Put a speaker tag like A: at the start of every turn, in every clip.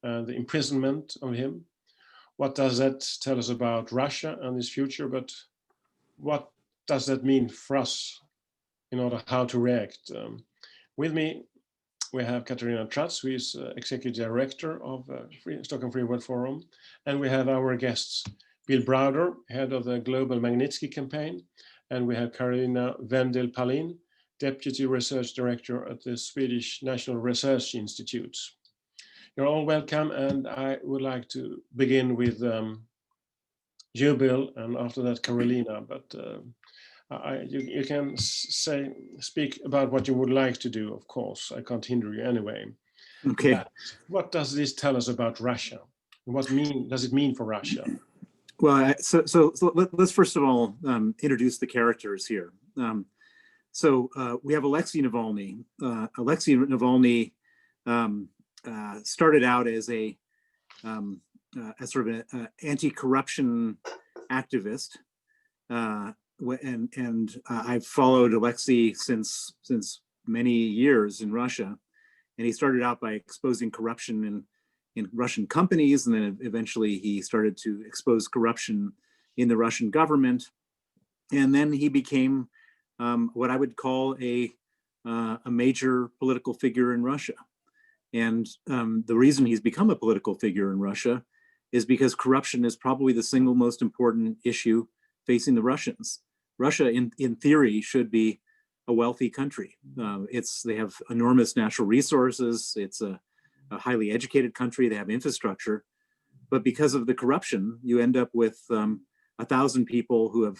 A: the imprisonment of him. What does that tell us about Russia and its future? But what does that mean for us in order how to react? With me, we have Katarina Tratz, who is Executive Director of Stockholm Free World Forum. And we have our guests, Bill Browder, Head of the Global Magnitsky Campaign. And we have Karolina Vendil Pallin, Deputy Research Director at the Swedish National Research Institute. You're all welcome, and I would like to begin with you, Bill, and after that, Karolina. But you can speak about what you would like to do, of course. I can't hinder you anyway.
B: Okay.
A: But what does this tell us about Russia? What does it mean for Russia?
B: Well, so let's first of all introduce the characters here. We have Alexei Navalny. Alexei Navalny started out as a sort of an anti-corruption activist, and I've followed Alexei since many years in Russia, and he started out by exposing corruption in Russian companies, and then eventually he started to expose corruption in the Russian government, and then he became what I would call a major political figure in Russia. And the reason he's become a political figure in Russia is because corruption is probably the single most important issue facing the Russians. Russia, in theory, should be a wealthy country. They have enormous natural resources. It's a highly educated country. They have infrastructure. But because of the corruption, you end up with 1,000 people who have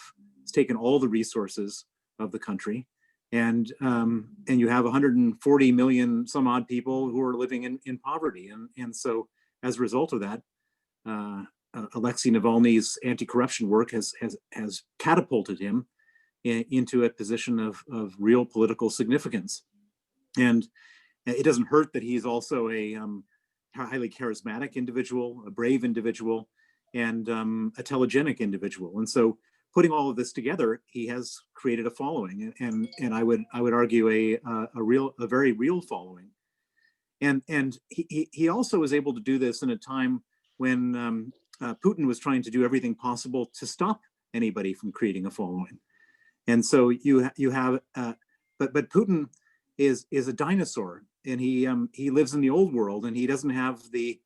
B: taken all the resources of the country. And you have 140 million some odd people who are living in poverty. And so as a result of that, Alexei Navalny's anti-corruption work has catapulted him into a position of real political significance. And it doesn't hurt that he's also a highly charismatic individual, a brave individual, and a telegenic individual. And so putting all of this together, he has created a following, and I would argue a very real following. And he also was able to do this in a time when Putin was trying to do everything possible to stop anybody from creating a following. And so you have, but Putin is a dinosaur, and he lives in the old world, and he doesn't have the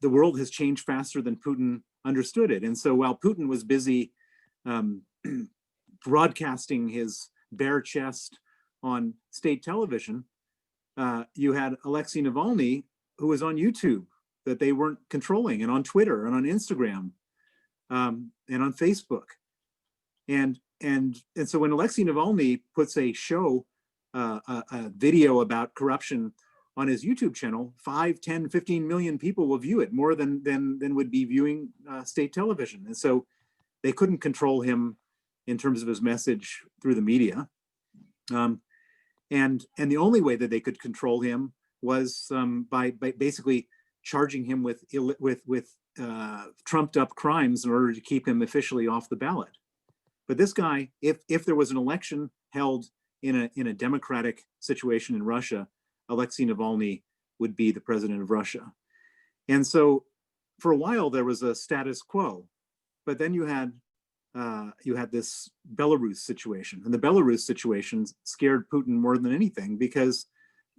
B: world has changed faster than Putin understood it. And so while Putin was busy broadcasting his bare chest on state television, you had Alexei Navalny, who was on YouTube that they weren't controlling, and on Twitter and on Instagram and on Facebook. And so when Alexei Navalny puts a show, a video about corruption on his YouTube channel, 5, 10, 15 million people will view it, more than would be viewing state television. And so they couldn't control him in terms of his message through the media. And the only way that they could control him was by basically charging him with trumped up crimes in order to keep him officially off the ballot. But this guy, if there was an election held in a democratic situation in Russia, Alexei Navalny would be the president of Russia. And so for a while there was a status quo, but then you had this Belarus situation, and the Belarus situation scared Putin more than anything, because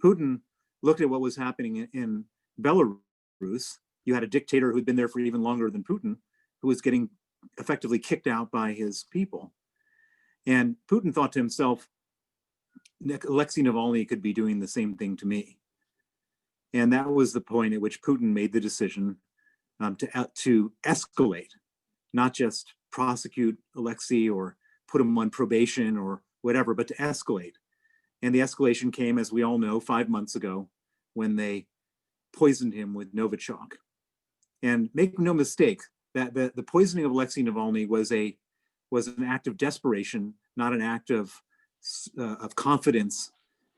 B: Putin looked at what was happening in Belarus. You had a dictator who'd been there for even longer than Putin, who was getting effectively kicked out by his people. And Putin thought to himself, Alexei Navalny could be doing the same thing to me. And that was the point at which Putin made the decision to escalate, not just prosecute Alexei or put him on probation or whatever, but to escalate. And the escalation came, as we all know, 5 months ago, when they poisoned him with Novichok. And make no mistake, that the poisoning of Alexei Navalny was an act of desperation, not an act of confidence,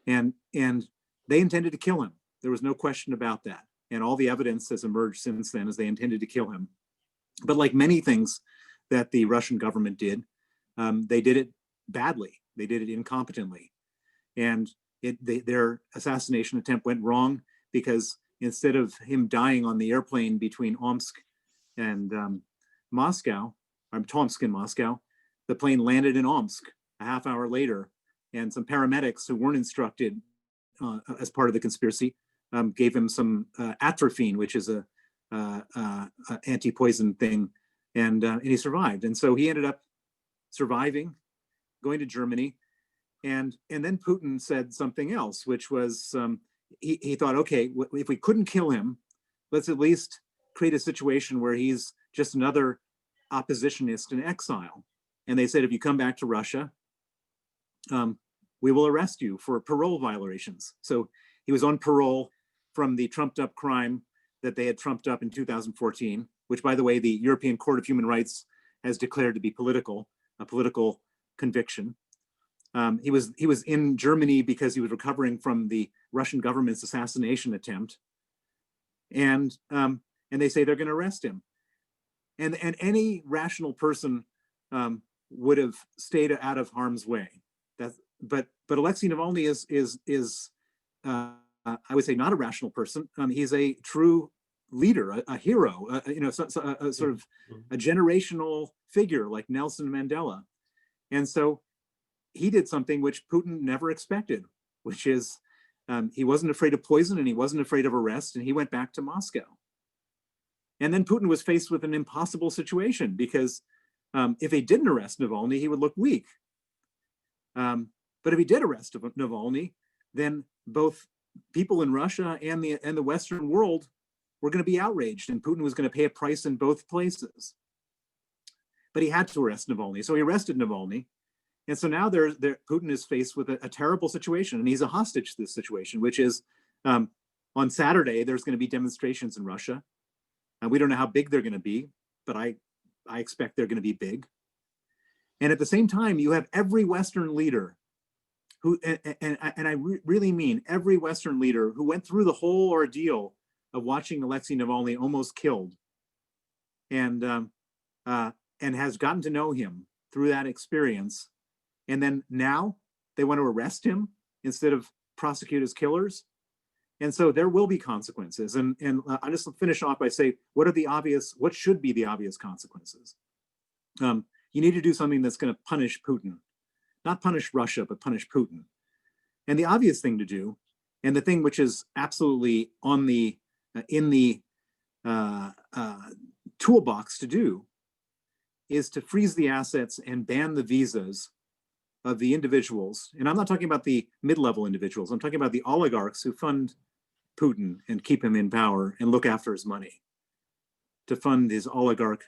B: and they intended to kill him. There was no question about that. And all the evidence has emerged since then is they intended to kill him. But like many things that the Russian government did, they did it badly. They did it incompetently. And their assassination attempt went wrong because instead of him dying on the airplane between Omsk and Moscow, or Tomsk and Moscow, the plane landed in Omsk a half hour later, and some paramedics who weren't instructed as part of the conspiracy gave him some atropine, which is a anti-poison thing, and he survived. And so he ended up surviving, going to Germany, and then Putin said something else, which was he thought, okay, if we couldn't kill him, let's at least create a situation where he's just another oppositionist in exile. And they said, if you come back to Russia, we will arrest you for parole violations. So he was on parole from the trumped up crime that they had trumped up in 2014, which, by the way, the European Court of Human Rights has declared to be a political conviction. He was in Germany because he was recovering from the Russian government's assassination attempt, and they say they're going to arrest him, and any rational person would have stayed out of harm's way. But Alexei Navalny is I would say not a rational person. He's a true leader, a hero, a sort of a generational figure like Nelson Mandela, and so he did something which Putin never expected, which is he wasn't afraid of poison and he wasn't afraid of arrest, and he went back to Moscow. And then Putin was faced with an impossible situation, because if he didn't arrest Navalny, he would look weak. But if he did arrest Navalny, then both people in Russia and the Western world were going to be outraged, and Putin was going to pay a price in both places. But he had to arrest Navalny, so he arrested Navalny. And so now Putin is faced with a terrible situation, and he's a hostage to this situation, which is on Saturday, there's going to be demonstrations in Russia. And we don't know how big they're going to be, but I expect they're going to be big. And at the same time, you have every Western leader who, and I really mean every Western leader who went through the whole ordeal of watching Alexei Navalny almost killed, and has gotten to know him through that experience. And then now they want to arrest him instead of prosecute as killers. And so there will be consequences. And I just finish off by saying, what should be the obvious consequences? You need to do something that's going to punish Putin, not punish Russia, but punish Putin. And the obvious thing to do, and the thing which is absolutely in the toolbox to do, is to freeze the assets and ban the visas of the individuals. And I'm not talking about the mid-level individuals. I'm talking about the oligarchs who fund Putin and keep him in power and look after his money, to fund his oligarch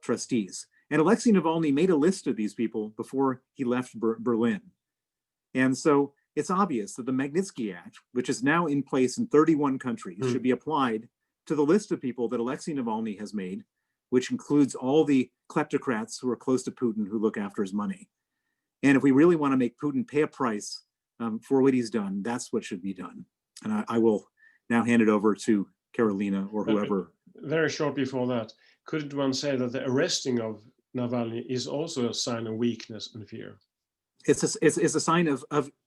B: trustees. And Alexei Navalny made a list of these people before he left Berlin. And so it's obvious that the Magnitsky Act, which is now in place in 31 countries, should be applied to the list of people that Alexei Navalny has made, which includes all the kleptocrats who are close to Putin who look after his money. And if we really want to make Putin pay a price for what he's done, that's what should be done. And I will now hand it over to Carolina or whoever.
A: Very short before that, could one say that the arresting of Navalny is also a sign of weakness and fear?
B: It's a sign of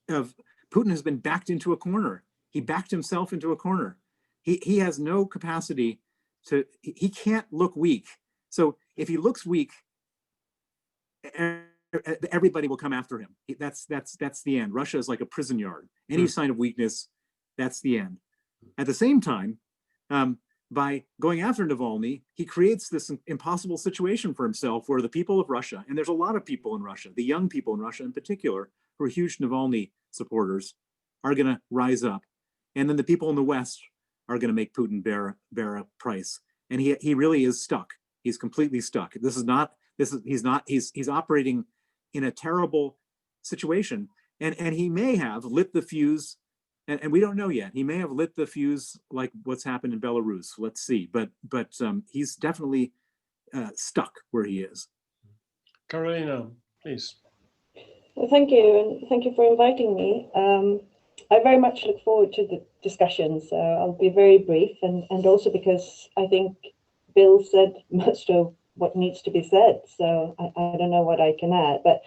B: Putin has been backed into a corner. He backed himself into a corner. He has no capacity he can't look weak. So if he looks weak, everybody will come after him. That's the end. Russia is like a prison yard. Any sign of weakness, that's the end. At the same time, by going after Navalny, he creates this impossible situation for himself where the people of Russia, and there's a lot of people in Russia, the young people in Russia in particular, who are huge Navalny supporters, are going to rise up. And then the people in the West are going to make Putin bear a price. And he really is stuck. He's completely stuck. He's operating in a terrible situation. And he may have lit the fuse, and we don't know yet. He may have lit the fuse like what's happened in Belarus. Let's see. But he's definitely stuck where he is.
A: Carolina, please.
C: Well, thank you, and thank you for inviting me. I very much look forward to the discussions. I'll be very brief, and also because I think Bill said most of what needs to be said, so I don't know what I can add. But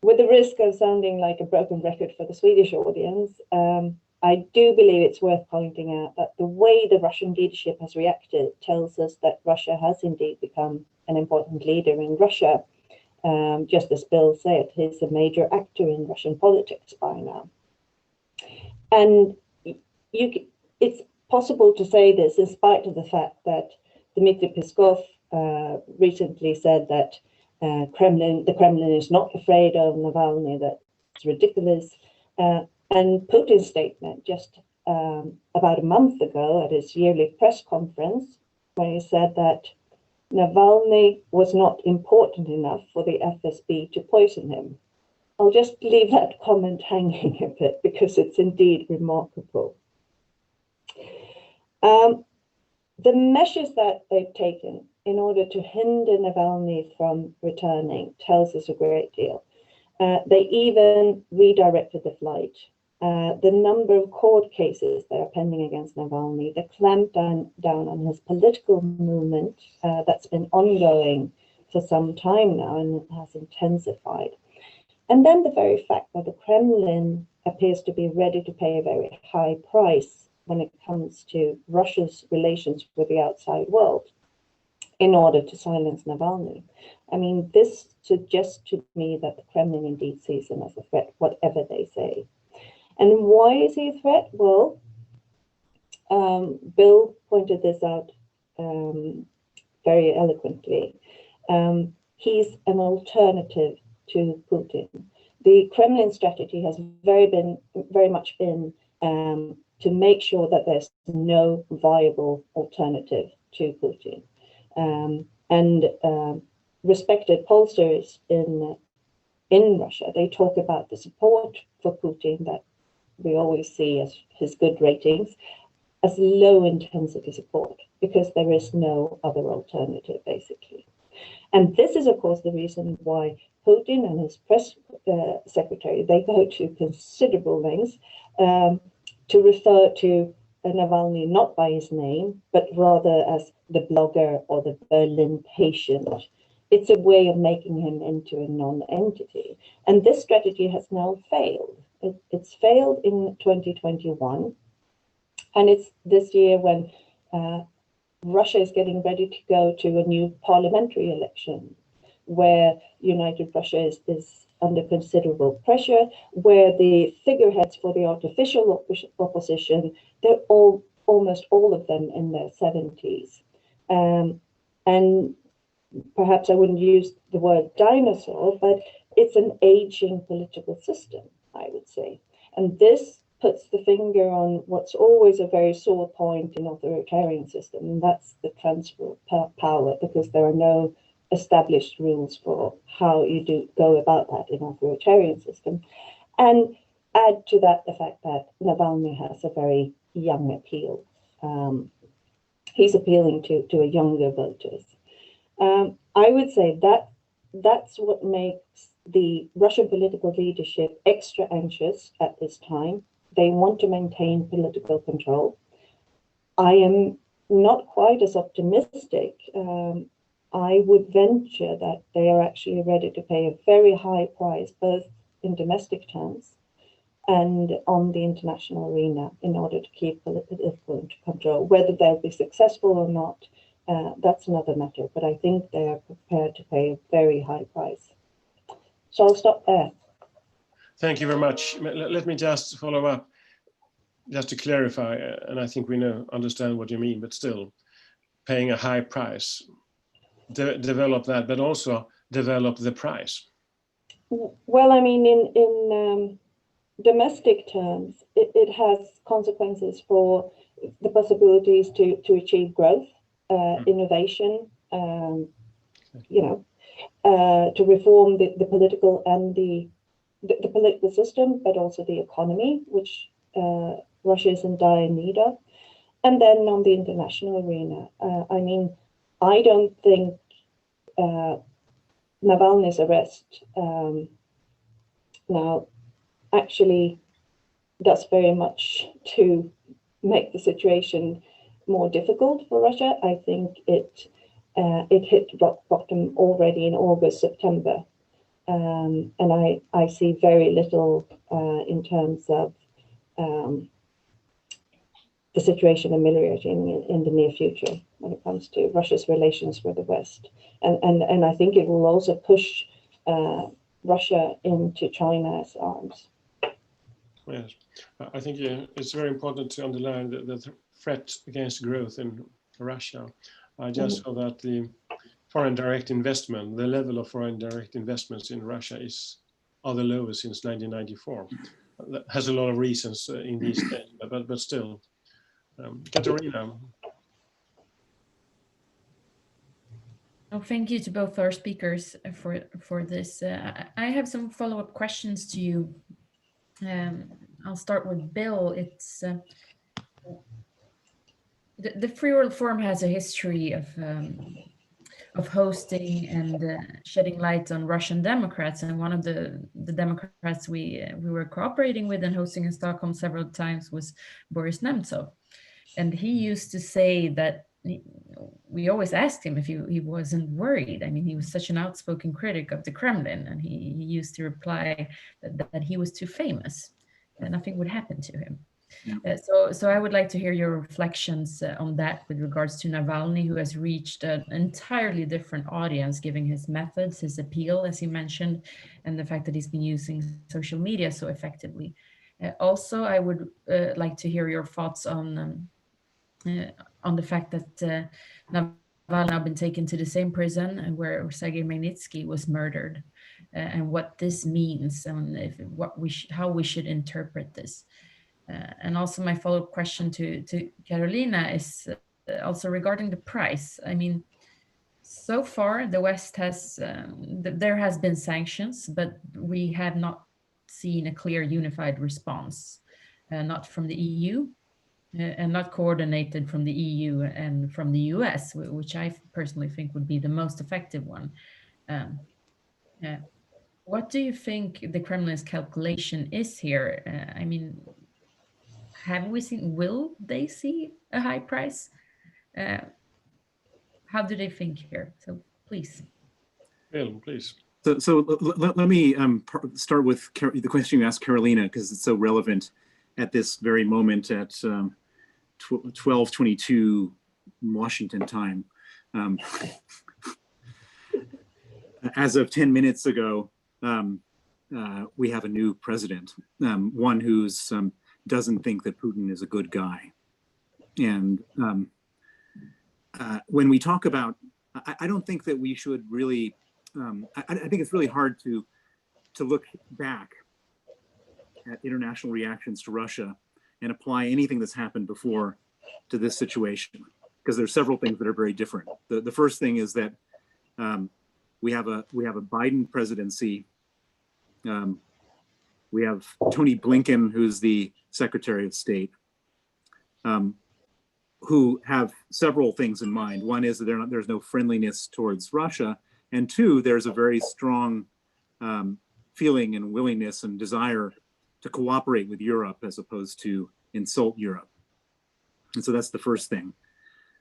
C: with the risk of sounding like a broken record for the Swedish audience, I do believe it's worth pointing out that the way the Russian leadership has reacted tells us that Russia has indeed become an important leader in Russia. Just as Bill said, he's a major actor in Russian politics by now. And it's possible to say this in spite of the fact that Dmitry Peskov recently said that the Kremlin is not afraid of Navalny, that it's ridiculous. And Putin's statement just about a month ago at his yearly press conference, when he said that Navalny was not important enough for the FSB to poison him. I'll just leave that comment hanging a bit because it's indeed remarkable. The measures that they've taken in order to hinder Navalny from returning tells us a great deal. They even redirected the flight. The number of court cases that are pending against Navalny, the clampdown on his political movement that's been ongoing for some time now and has intensified. And then the very fact that the Kremlin appears to be ready to pay a very high price when it comes to Russia's relations with the outside world in order to silence Navalny. I mean, this suggests to me that the Kremlin indeed sees him as a threat, whatever they say. And why is he a threat? Well, Bill pointed this out very eloquently. He's an alternative to Putin. The Kremlin strategy has very much been to make sure that there's no viable alternative to Putin. Respected pollsters in Russia, they talk about the support for Putin that we always see as his good ratings as low intensity support because there is no other alternative, basically. And this is, of course, the reason why Putin and his press secretary, they go to considerable lengths to refer to Navalny not by his name, but rather as the blogger or the Berlin patient. It's a way of making him into a non-entity. And this strategy has now failed. It's failed in 2021. And it's this year when Russia is getting ready to go to a new parliamentary election, where United Russia is under considerable pressure, where the figureheads for the artificial opposition, they're almost all of them in their 70s. And perhaps I wouldn't use the word dinosaur, but it's an aging political system, I would say. And this puts the finger on what's always a very sore point in authoritarian system, and that's the transfer of power, because there are no established rules for how you go about that in authoritarian system. And add to that the fact that Navalny has a very young appeal. He's appealing to a younger voters. I would say that that's what makes the Russian political leadership extra anxious at this time. They want to maintain political control. I am not quite as optimistic. I would venture that they are actually ready to pay a very high price, both in domestic terms and on the international arena, in order to keep political control. Whether they'll be successful or not, that's another matter. But I think they are prepared to pay a very high price. So I'll stop there.
A: Thank you very much. Let me just follow up, just to clarify, and I think we understand what you mean, but still, paying a high price, develop that, but also develop the price.
C: Well, I mean, in domestic terms, it has consequences for the possibilities to achieve growth, innovation, to reform the political and the political system, but also the economy, which Russia is in dire need of. And then on the international arena, I mean, I don't think Navalny's arrest now actually does very much to make the situation more difficult for Russia. I think it hit rock bottom already in August, September. And I see very little in terms of the situation ameliorating in the near future when it comes to Russia's relations with the West. And I think it will also push Russia into China's arms.
A: Yes, I think it's very important to underline the threat against growth in Russia. I just saw that the foreign direct investment, the level of foreign direct investments in Russia are the lowest since 1994. That has a lot of reasons in these days, but still. Katarina.
D: Oh, thank you to both our speakers for this. I have some follow-up questions to you. I'll start with Bill. It's the Free World Forum has a history of hosting and shedding light on Russian Democrats, and one of the Democrats we were cooperating with and hosting in Stockholm several times was Boris Nemtsov, and he used to say that we always asked him if he wasn't worried. I mean, he was such an outspoken critic of the Kremlin, and he used to reply that he was too famous and nothing would happen to him. Yeah. So I would like to hear your reflections on that with regards to Navalny, who has reached an entirely different audience, given his methods, his appeal, as you mentioned, and the fact that he's been using social media so effectively. Also, I would like to hear your thoughts on the fact that Navalny now been taken to the same prison where Sergei Magnitsky was murdered, and what this means, and how we should interpret this. And also my follow-up question to Carolina is also regarding the price. I mean, so far the West has, there has been sanctions, but we have not seen a clear unified response, not from the EU and not coordinated from the EU and from the US, which I personally think would be the most effective one. What do you think the Kremlin's calculation is here? I mean, will they see a high price? How do they think here? So please.
A: Bill, please.
B: So let me start with the question you asked Carolina, because it's so relevant at this very moment at 12:22 Washington time. As of 10 minutes ago, we have a new president, one who's doesn't think that Putin is a good guy. And when we talk about, I don't think that we should really, I think it's really hard to look back at international reactions to Russia and apply anything that's happened before to this situation, because there's several things that are very different. The first thing is that we have a Biden presidency. We have Tony Blinken, who's the Secretary of State, who have several things in mind. One is that there's no friendliness towards Russia, and two, there's a very strong feeling and willingness and desire to cooperate with Europe as opposed to insult Europe. And so that's the first thing.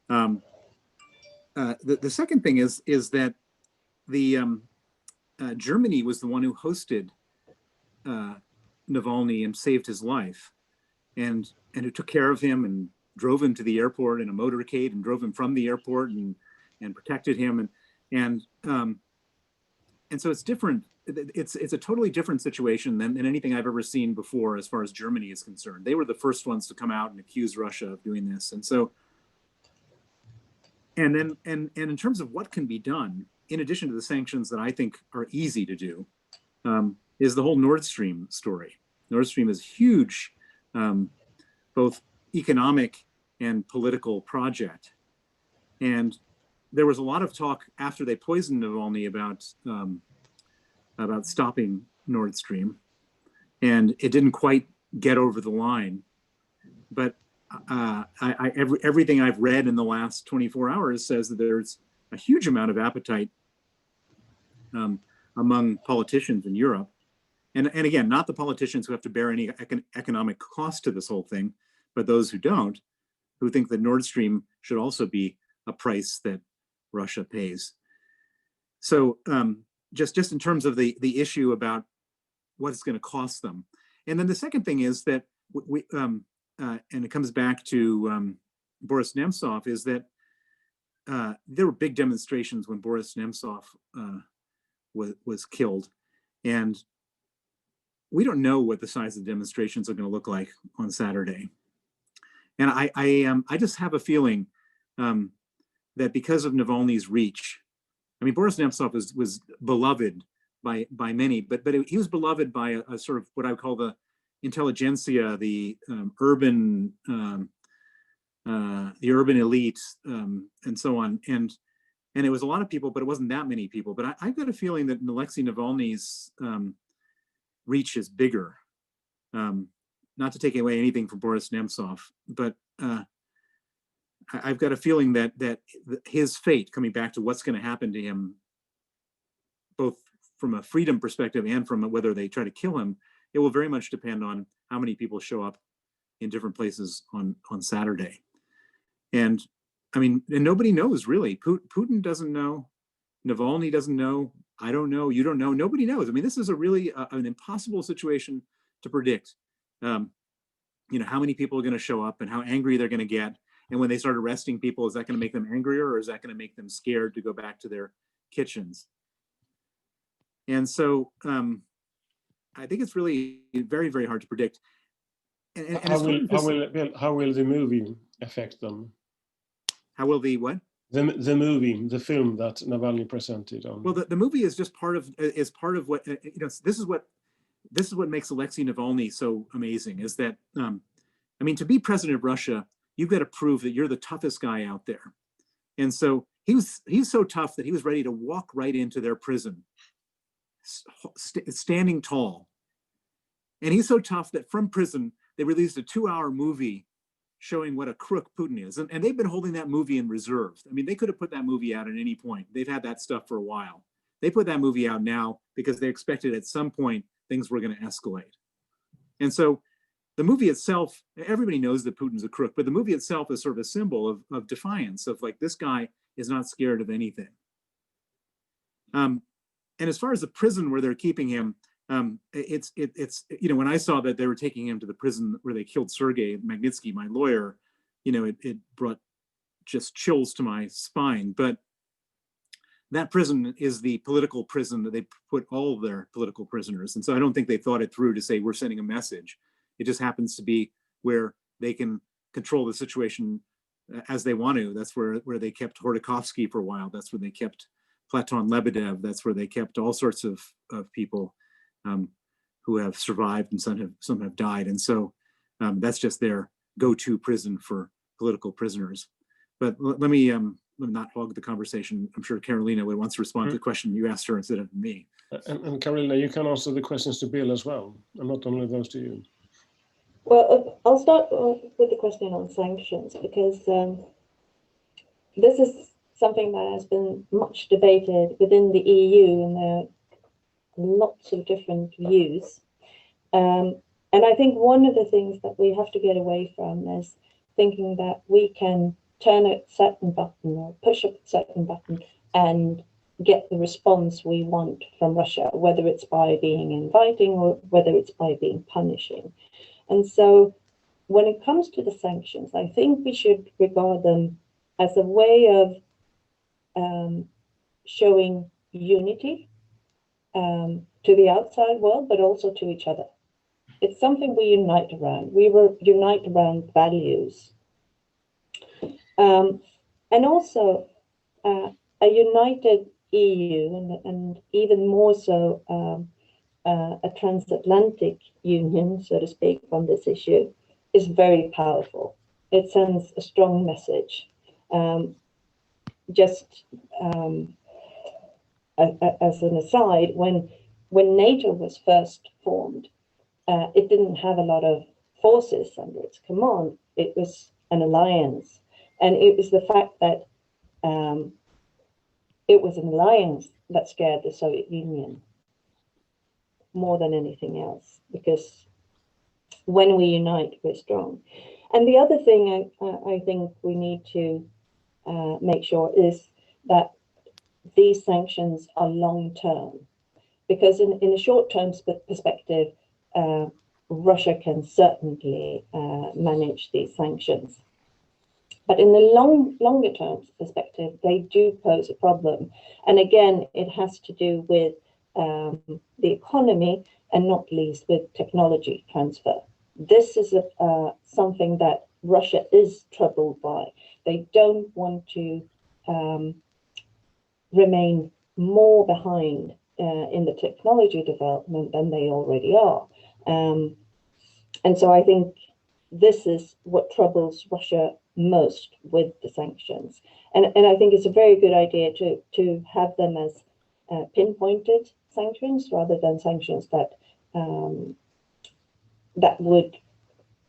B: The second thing is that the Germany was the one who hosted Navalny and saved his life, and who took care of him and drove him to the airport in a motorcade and drove him from the airport and protected him, and so it's different. It's a totally different situation than anything I've ever seen before as far as Germany is concerned. They were the first ones to come out and accuse Russia of doing this, and so and in terms of what can be done, in addition to the sanctions that I think are easy to do, is the whole Nord Stream story. Nord Stream is huge, both economic and political project. And there was a lot of talk after they poisoned Navalny about stopping Nord Stream, and it didn't quite get over the line. But everything I've read in the last 24 hours says that there's a huge amount of appetite among politicians in Europe. And again, not the politicians who have to bear any economic cost to this whole thing, but those who don't, who think that Nord Stream should also be a price that Russia pays. So just in terms of the issue about what it's going to cost them. And then the second thing is that and it comes back to Boris Nemtsov, is that there were big demonstrations when Boris Nemtsov was killed, and we don't know what the size of the demonstrations are going to look like on Saturday. And I just have a feeling that because of Navalny's reach, I mean, Boris Nemtsov was beloved by many, but he was beloved by a sort of what I would call the intelligentsia, the urban elite, and so on. And it was a lot of people, but it wasn't that many people. But I've got a feeling that Alexei Navalny's reach is bigger. Not to take away anything from Boris Nemtsov, but I've got a feeling that his fate, coming back to what's going to happen to him, both from a freedom perspective and from whether they try to kill him, it will very much depend on how many people show up in different places on Saturday. And I mean, and nobody knows really. Putin doesn't know. Navalny doesn't know. I don't know. You don't know. Nobody knows. I mean, this is a really an impossible situation to predict. You know, how many people are going to show up and how angry they're going to get. And when they start arresting people, is that going to make them angrier, or is that going to make them scared to go back to their kitchens? And so I think it's really very, very hard to predict. And
A: how will the movie affect them?
B: How will the what?
A: The movie, the film that Navalny presented on.
B: Well, the movie is just part of what you know. This is what makes Alexei Navalny so amazing. Is that I mean, to be president of Russia, you've got to prove that you're the toughest guy out there. And so he's so tough that he was ready to walk right into their prison, standing tall. And he's so tough that from prison they released a 2-hour movie showing what a crook Putin is. And they've been holding that movie in reserve. I mean, they could have put that movie out at any point. They've had that stuff for a while. They put that movie out now because they expected at some point things were going to escalate. And so the movie itself, everybody knows that Putin's a crook, but the movie itself is sort of a symbol of defiance, of like, this guy is not scared of anything. And as far as the prison where they're keeping him, it's you know, when I saw that they were taking him to the prison where they killed Sergei Magnitsky, my lawyer, you know, it brought just chills to my spine. But that prison is the political prison that they put all of their political prisoners. And so I don't think they thought it through to say, we're sending a message. It just happens to be where they can control the situation as they want to. That's where they kept Khodorkovsky for a while. That's where they kept Platon Lebedev. That's where they kept all sorts of people who have survived, and some have died. And so that's just their go-to prison for political prisoners. But let me not hog the conversation. I'm sure Carolina wants to respond to the question you asked her instead of me.
A: And Carolina, you can answer the questions to Bill as well, and not only those to you.
C: Well, I'll start with the question on sanctions, because this is something that has been much debated within the EU, and there are lots of different views. And I think one of the things that we have to get away from is thinking that we can turn a certain button or push a certain button and get the response we want from Russia, whether it's by being inviting or whether it's by being punishing. And so when it comes to the sanctions, I think we should regard them as a way of showing unity to the outside world, but also to each other. It's something we unite around. We unite around values. And also a united EU, and even more so a transatlantic union, so to speak, on this issue, is very powerful. It sends a strong message. Just as an aside, when NATO was first formed, it didn't have a lot of forces under its command. It was an alliance. And it was the fact that it was an alliance that scared the Soviet Union more than anything else, because when we unite, we're strong. And the other thing I think we need to make sure is that these sanctions are long-term, because in a short-term perspective, Russia can certainly manage these sanctions. But in the longer term perspective, they do pose a problem. And again, it has to do with the economy and not least with technology transfer. This is something that Russia is troubled by. They don't want to remain more behind in the technology development than they already are. And so I think this is what troubles Russia most with the sanctions. And I think it's a very good idea to have them as pinpointed sanctions rather than sanctions that that would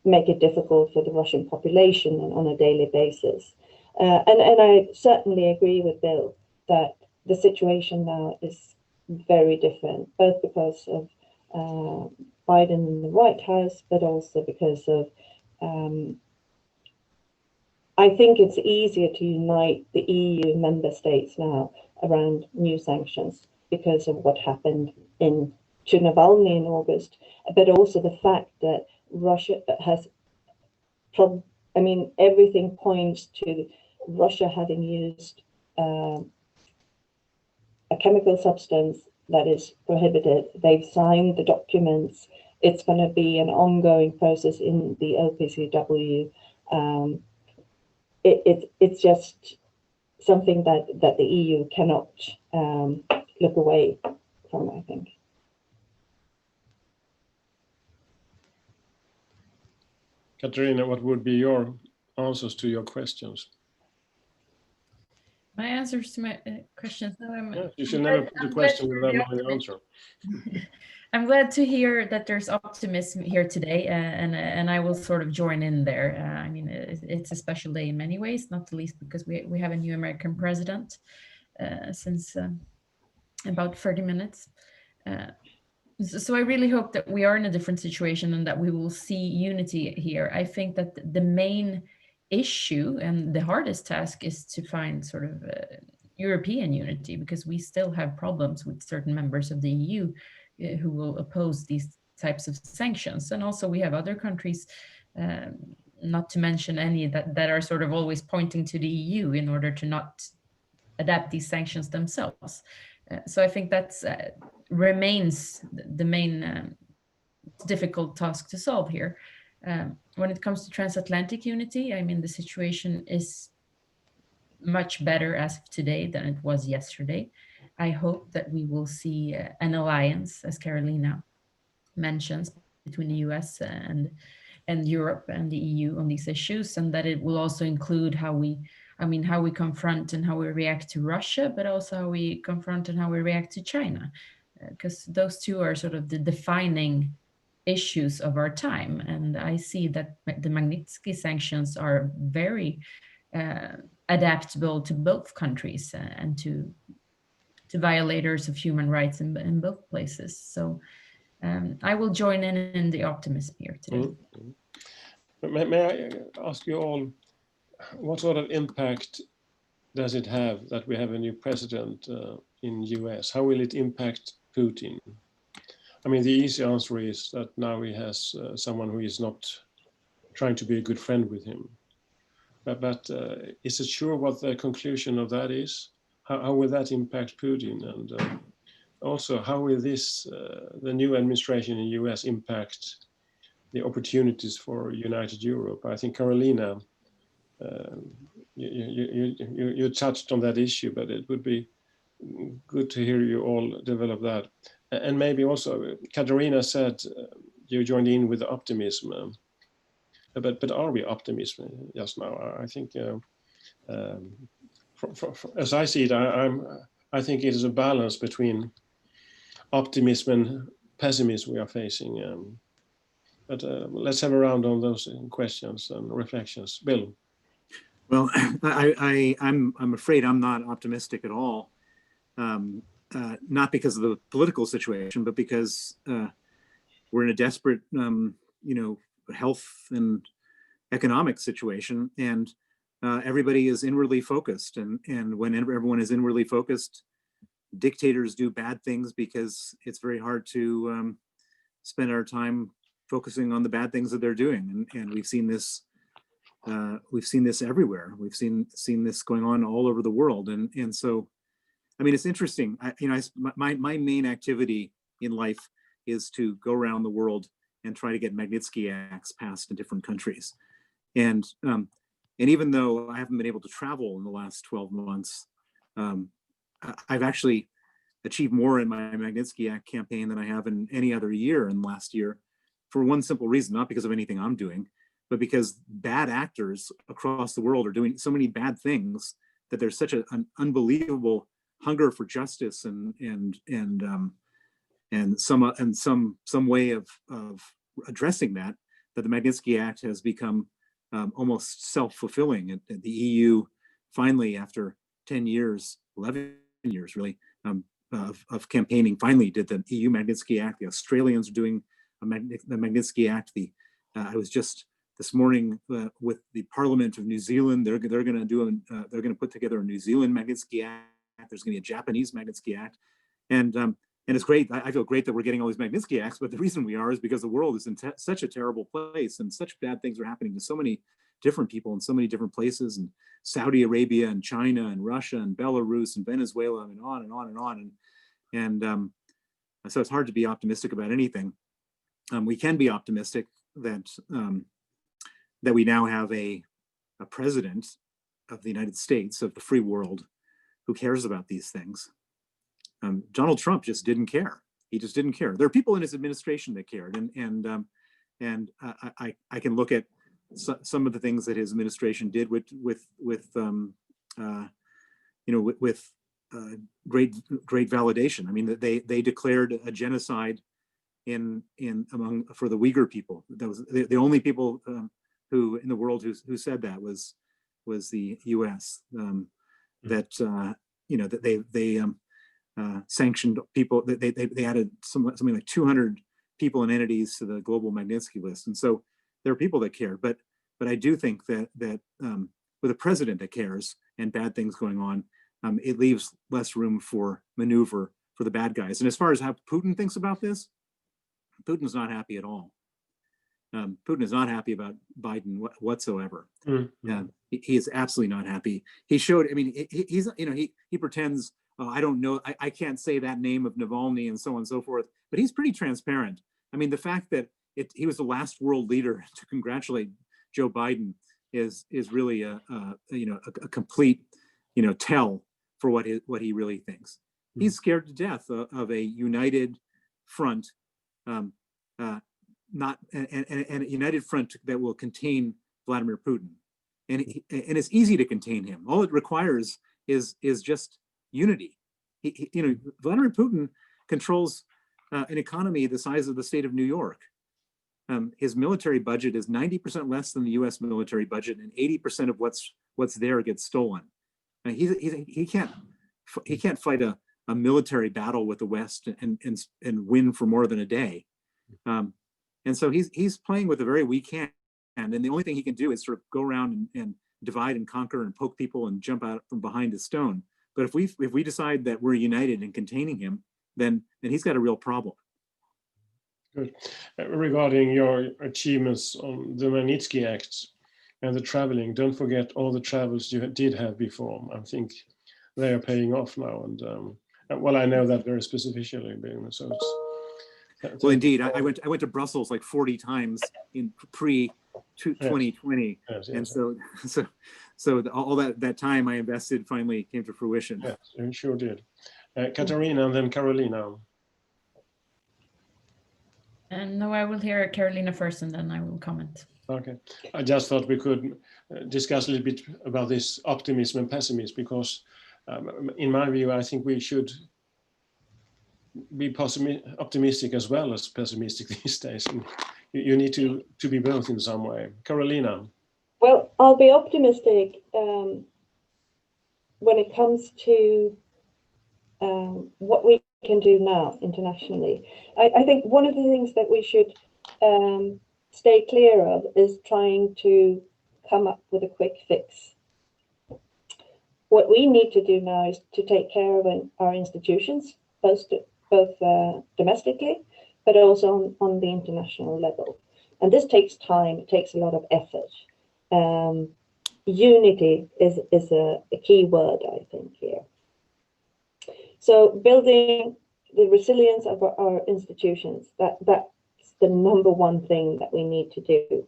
C: make it difficult for the Russian population on a daily basis. And I certainly agree with Bill that the situation now is very different, both because of Biden in the White House, but also because of I think it's easier to unite the EU member states now around new sanctions because of what happened to Navalny in August, but also the fact that Russia has, everything points to Russia having used a chemical substance that is prohibited. They've signed the documents. It's going to be an ongoing process in the OPCW. It's just something that the EU cannot look away from, I think.
A: Katarina, what would be your answers to your questions?
D: My answers to my questions. No,
A: you should never put a question without knowing the answer.
D: I'm glad to hear that there's optimism here today, and I will sort of join in there. I mean, it's a special day in many ways, not the least because we have a new American president since about 30 minutes. So I really hope that we are in a different situation and that we will see unity here. I think that the main issue and the hardest task is to find sort of European unity, because we still have problems with certain members of the EU who will oppose these types of sanctions. And also we have other countries, not to mention any that are sort of always pointing to the EU in order to not adapt these sanctions themselves. So I think that's remains the main difficult task to solve here. When it comes to transatlantic unity, I mean, the situation is much better as of today than it was yesterday. I hope that we will see an alliance, as Carolina mentions, between the US and Europe and the EU on these issues, and that it will also include how we confront and how we react to Russia, but also how we confront and how we react to China, because those two are sort of the defining issues of our time. And I see that the Magnitsky sanctions are very adaptable to both countries and to violators of human rights in both places. So I will join in the optimism here today.
A: Mm-hmm. May I ask you all, what sort of impact does it have that we have a new president in US? How will it impact Putin? I mean, the easy answer is that now he has someone who is not trying to be a good friend with him. But is it sure what the conclusion of that is? How will that impact Putin? And also, how will the new administration in the US impact the opportunities for United Europe? I think Carolina, you touched on that issue, but it would be good to hear you all develop that. And maybe also, Katarina said you joined in with optimism, but are we optimistic just now? I think, as I see it, I think it is a balance between optimism and pessimism we are facing. But let's have a round on those questions and reflections. Bill.
B: Well, I'm afraid I'm not optimistic at all. Not because of the political situation, but because we're in a desperate, health and economic situation, and everybody is inwardly focused. And when everyone is inwardly focused, dictators do bad things because it's very hard to spend our time focusing on the bad things that they're doing, and we've seen this everywhere. We've seen this going on all over the world, and so, I mean, it's interesting. My main activity in life is to go around the world and try to get Magnitsky Acts passed in different countries, and even though I haven't been able to travel in the last 12 months, I've actually achieved more in my Magnitsky Act campaign than I have in any other year in the last year, for one simple reason, not because of anything I'm doing, but because bad actors across the world are doing so many bad things that there's such an unbelievable hunger for justice and some way of addressing that the Magnitsky Act has become almost self-fulfilling. And the EU finally, after 10 years, 11 years really, of campaigning, finally did the EU Magnitsky Act. The Australians are doing the Magnitsky Act. I was just this morning with the Parliament of New Zealand. They're going to put together a New Zealand Magnitsky Act. There's going to be a Japanese Magnitsky Act, and it's great. I feel great that we're getting all these Magnitsky Acts. But the reason we are is because the world is in such a terrible place, and such bad things are happening to so many different people in so many different places, and Saudi Arabia and China and Russia and Belarus and Venezuela and on and on and on. And so it's hard to be optimistic about anything. We can be optimistic that we now have a president of the United States, of the free world, who cares about these things. Donald Trump just didn't care. He just didn't care. There are people in his administration that cared, and I can look at some of the things that his administration did with great validation. I mean, they declared a genocide for the Uyghur people. That was the only people who in the world who said that was the U.S. That they sanctioned people. They added something like 200 people and entities to the global Magnitsky list, and so there are people that care. But I do think that with a president that cares and bad things going on, it leaves less room for maneuver for the bad guys. And as far as how Putin thinks about this, Putin's not happy at all. Putin is not happy about Biden whatsoever. Mm-hmm. He is absolutely not happy. He showed. I mean, he pretends. Oh, I don't know. I can't say that name of Navalny and so on and so forth. But he's pretty transparent. I mean, the fact that he was the last world leader to congratulate Joe Biden is really a complete tell for what he really thinks. Mm-hmm. He's scared to death of a united front. Not and a united front that will contain Vladimir Putin, and it's easy to contain him. All it requires is just unity. Vladimir Putin controls an economy the size of the state of New York. His military budget is 90% less than the U.S. military budget, and 80% of what's there gets stolen. He can't fight a military battle with the West and win for more than a day. And so he's playing with a very weak hand, and the only thing he can do is sort of go around and divide and conquer and poke people and jump out from behind a stone. But if we decide that we're united in containing him, then he's got a real problem.
A: Good. Regarding your achievements on the Magnitsky Act and the traveling, don't forget all the travels you did have before. I think they are paying off now, and well, I know that very specifically, so it's.
B: Well, indeed, I went to Brussels like 40 times in pre-2020, yes. And so all that time I invested finally came to fruition.
A: Yes, you sure did. Katarina and then Carolina.
D: And no, I will hear Carolina first, and then I will comment.
A: Okay, I just thought we could discuss a little bit about this optimism and pessimism, because in my view, I think we should be optimistic as well as pessimistic these days. And you need to be both in some way. Carolina.
C: Well, I'll be optimistic when it comes to what we can do now internationally. I think one of the things that we should stay clear of is trying to come up with a quick fix. What we need to do now is to take care of our institutions, both domestically, but also on the international level. And this takes time, it takes a lot of effort. Unity is a key word, I think, here. So building the resilience of our institutions, that's the number one thing that we need to do.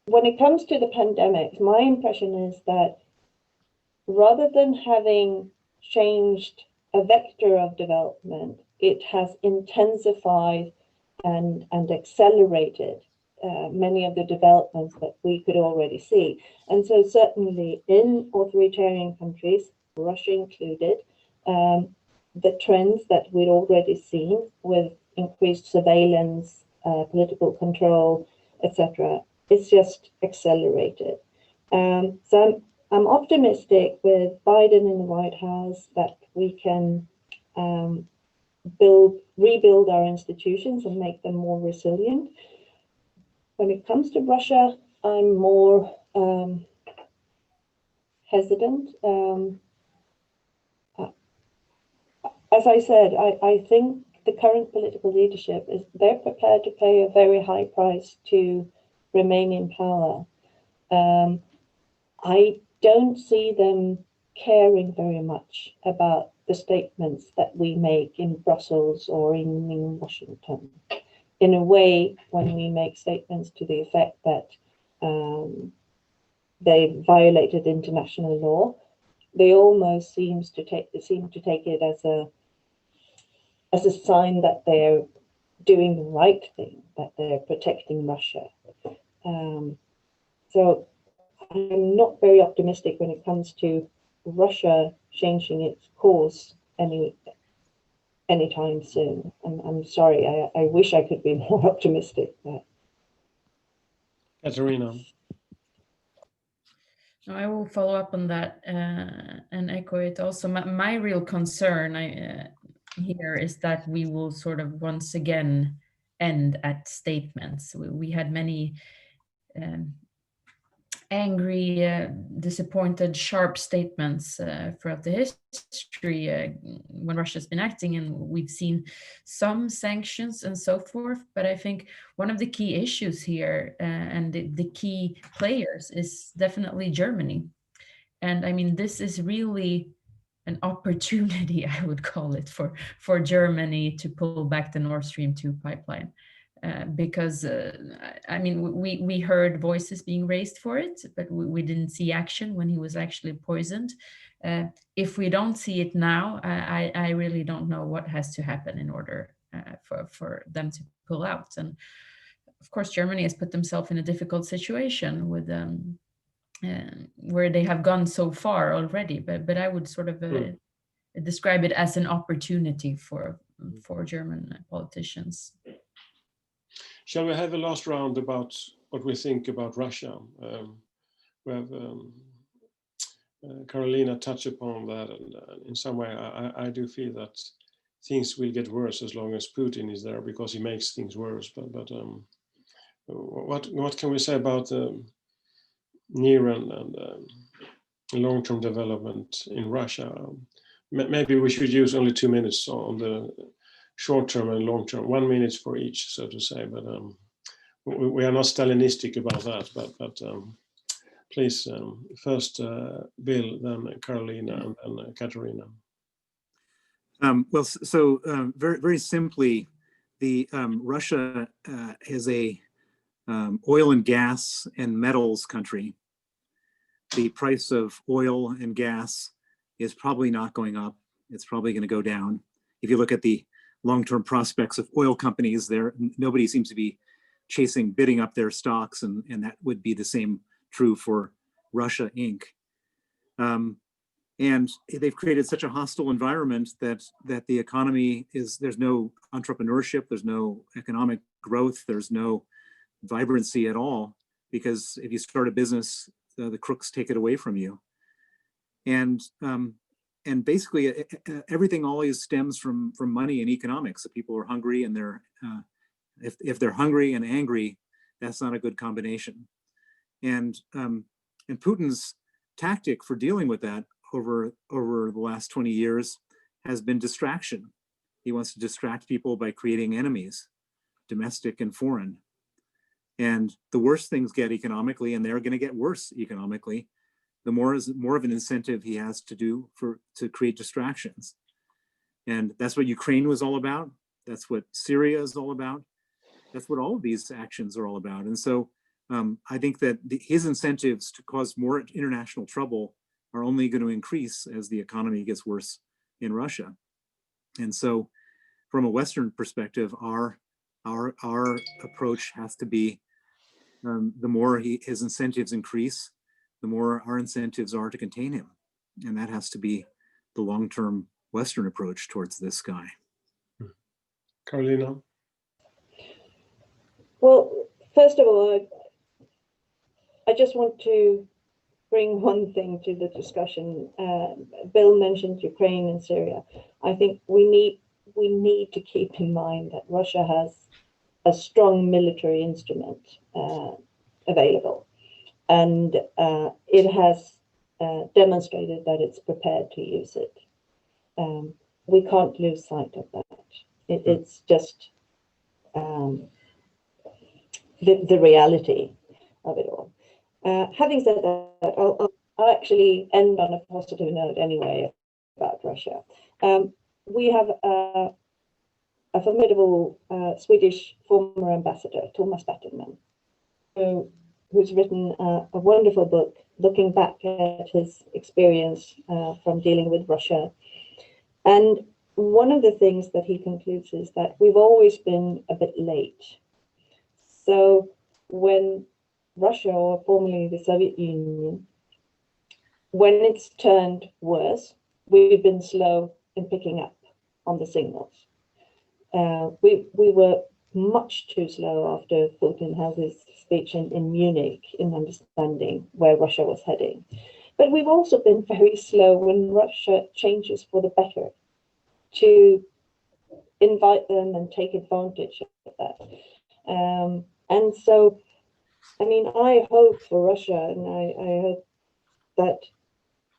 C: When it comes to the pandemic, my impression is that rather than having changed a vector of development, it has intensified and accelerated many of the developments that we could already see. And so certainly in authoritarian countries, Russia included, the trends that we'd already seen with increased surveillance, political control, etc., it's just accelerated. So I'm optimistic with Biden in the White House that we can rebuild our institutions and make them more resilient. When it comes to Russia, I'm more hesitant. As I said, I think the current political leadership they're prepared to pay a very high price to remain in power. I don't see them caring very much about the statements that we make in Brussels or in Washington. In a way, when we make statements to the effect that they violated international law, they almost seem to take it as a sign that they're doing the right thing, that they're protecting Russia. So I'm not very optimistic when it comes to Russia changing its course anytime soon. I'm sorry, I wish I could be more optimistic. But.
A: Katarina.
D: No, I will follow up on that and echo it also. My real concern here is that we will sort of once again end at statements. We had many angry, disappointed, sharp statements throughout the history when Russia's been acting, and we've seen some sanctions and so forth. But I think one of the key issues here and the key players is definitely Germany. And I mean, this is really an opportunity, I would call it, for Germany to pull back the Nord Stream 2 pipeline. Because I mean, we heard voices being raised for it, but we didn't see action when he was actually poisoned. If we don't see it now, I really don't know what has to happen in order for them to pull out. And of course, Germany has put themselves in a difficult situation with where they have gone so far already. But I would sort of describe it as an opportunity for German politicians.
A: Shall we have a last round about what we think about Russia? We have Carolina touched upon that, and in some way I do feel that things will get worse as long as Putin is there, because he makes things worse. But what can we say about near and long-term development in Russia? Maybe we should use only 2 minutes on the short-term and long-term, 1 minute for each, so to say. But we are not Stalinistic about that. But please, first Bill, then Carolina, and then Katarina.
B: Well, so very, very simply, the Russia is a oil and gas and metals country. The price of oil and gas is probably not going up. It's probably going to go down. If you look at the long-term prospects of oil companies, nobody seems to be bidding up their stocks, and that would be the same true for Russia Inc. And they've created such a hostile environment that the economy there's no entrepreneurship, there's no economic growth, there's no vibrancy at all, because if you start a business, the crooks take it away from you. And basically everything always stems from money and economics. So people are hungry, and if they're hungry and angry, that's not a good combination. And Putin's tactic for dealing with that over the last 20 years has been distraction. He wants to distract people by creating enemies, domestic and foreign. And the worse things get economically, and they're going to get worse economically, the more of an incentive he has to create distractions. And that's what Ukraine was all about. That's what Syria is all about. That's what all of these actions are all about. And so I think that his incentives to cause more international trouble are only going to increase as the economy gets worse in Russia. And so from a Western perspective, our approach has to be the more his incentives increase, the more our incentives are to contain him. And that has to be the long-term Western approach towards this guy.
A: Carolina?
C: Well, first of all, I just want to bring one thing to the discussion. Bill mentioned Ukraine and Syria. I think we need to keep in mind that Russia has a strong military instrument available, and it has demonstrated that it's prepared to use it. We can't lose sight of that. It's just the reality of it all. Having said that, I'll actually end on a positive note anyway about Russia. We have a formidable Swedish former ambassador, Thomas Batterman, who's written a wonderful book looking back at his experience from dealing with Russia. And one of the things that he concludes is that we've always been a bit late. So when Russia, or formerly the Soviet Union, when it's turned worse, we've been slow in picking up on the signals. We were much too slow after Putin had his speech in Munich in understanding where Russia was heading. But we've also been very slow when Russia changes for the better to invite them and take advantage of that. And so, I mean, I hope for Russia, and I hope that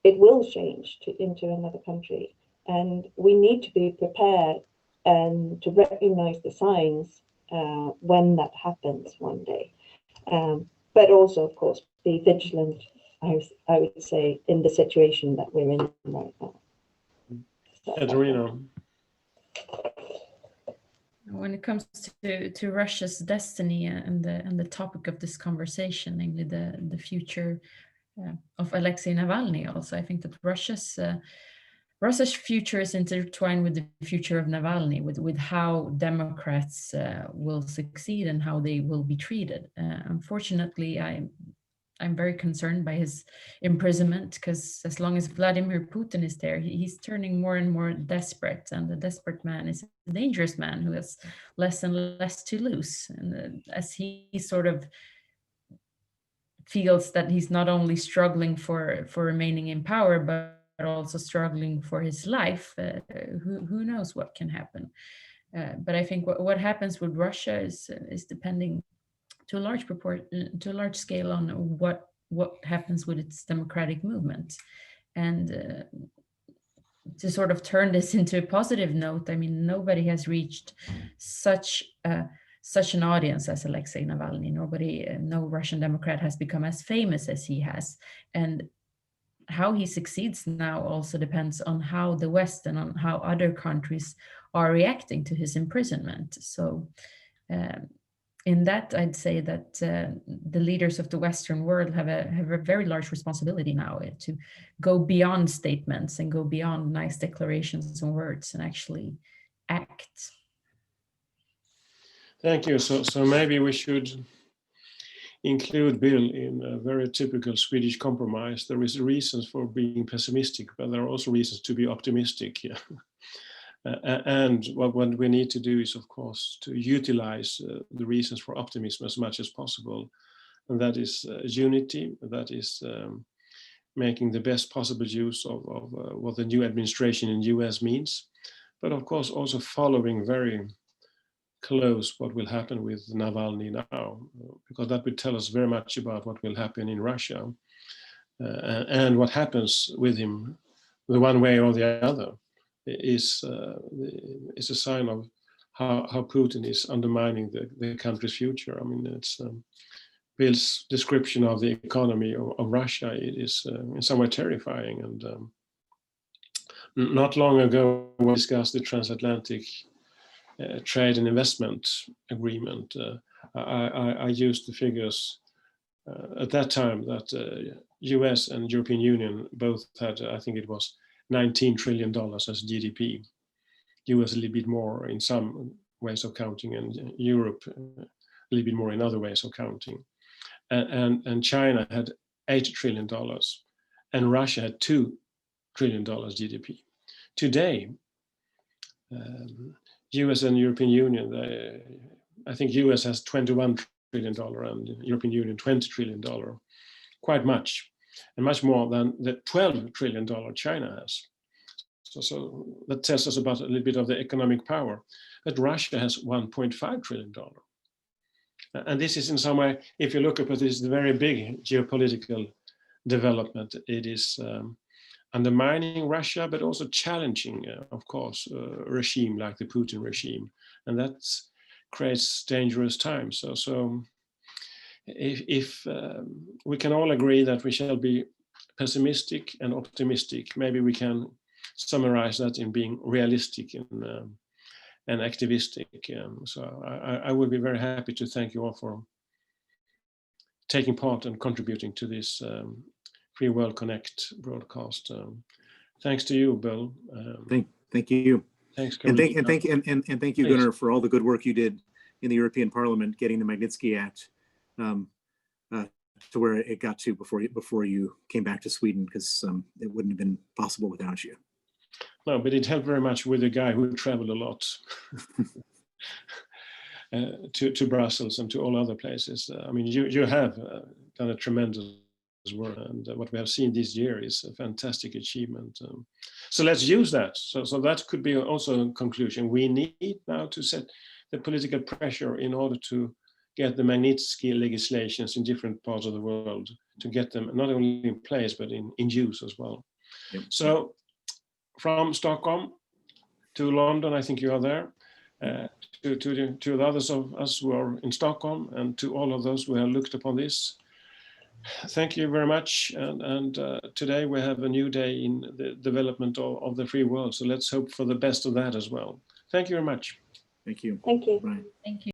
C: it will change into another country. And we need to be prepared and to recognize the signs when that happens one day. But also, of course, be vigilant, I would say, in the situation that we're in right now.
A: Katerina?
D: When it comes to Russia's destiny and the topic of this conversation, namely the future of Alexei Navalny, also I think that Russia's future is intertwined with the future of Navalny, with how Democrats will succeed and how they will be treated. Unfortunately, I'm very concerned by his imprisonment, because as long as Vladimir Putin is there, he's turning more and more desperate, and the desperate man is a dangerous man who has less and less to lose. And as he sort of feels that he's not only struggling for remaining in power, but also struggling for his life, who knows what can happen. But I think what happens with Russia is depending to a large scale on what happens with its democratic movement. And to sort of turn this into a positive note, I mean, nobody has reached such an audience as Alexei Navalny. No Russian Democrat has become as famous as he has. And how he succeeds now also depends on how the West and on how other countries are reacting to his imprisonment. So in that, I'd say that the leaders of the Western world have a very large responsibility now to go beyond statements and go beyond nice declarations and words and actually act.
A: Thank you. So maybe we should include Bill in a very typical Swedish compromise. There is reasons for being pessimistic, but there are also reasons to be optimistic. Yeah. And what we need to do is, of course, to utilize the reasons for optimism as much as possible. And that is unity, that is making the best possible use of what the new administration in the US means, but of course also following very close what will happen with Navalny now, because that will tell us very much about what will happen in Russia and what happens with him the one way or the other. is a sign of how Putin is undermining the country's future. I mean, it's Bill's description of the economy of Russia. It is in some way terrifying. And not long ago, we discussed the transatlantic trade and investment agreement. I used the figures at that time that US and European Union both had, I think it was $19 trillion as GDP. US a little bit more in some ways of counting, and Europe a little bit more in other ways of counting. And China had $8 trillion, and Russia had $2 trillion GDP. Today, US and European Union, I think US has $21 trillion and European Union $20 trillion, quite much, and much more than the $12 trillion China has. So that tells us about a little bit of the economic power. But Russia has $1.5 trillion. And this is in some way, if you look at this very big geopolitical development, it is undermining Russia, but also challenging, of course, a regime like the Putin regime. And that creates dangerous times. So if we can all agree that we shall be pessimistic and optimistic, maybe we can summarize that in being realistic and activistic. So I would be very happy to thank you all for taking part and contributing to this Free World Connect broadcast. Thanks to you, Bill.
B: Thank you.
A: Thanks,
B: and thank you, Gunnar, for all the good work you did in the European Parliament, getting the Magnitsky Act to where it got to before you came back to Sweden, because it wouldn't have been possible without you.
A: No, but it helped very much with a guy who traveled a lot to Brussels and to all other places. I mean, you have done a tremendous work, and what we have seen this year is a fantastic achievement. So let's use that. So that could be also a conclusion. We need now to set the political pressure in order to get the Magnitsky legislations in different parts of the world, to get them not only in place, but in use as well.
B: Yep.
A: So from Stockholm to London, I think you are there, to the others of us who are in Stockholm, and to all of those who have looked upon this, thank you very much. And today we have a new day in the development of the free world. So let's hope for the best of that as well. Thank you very much.
B: Thank you.
C: Thank you.
B: Bye.
D: Thank you.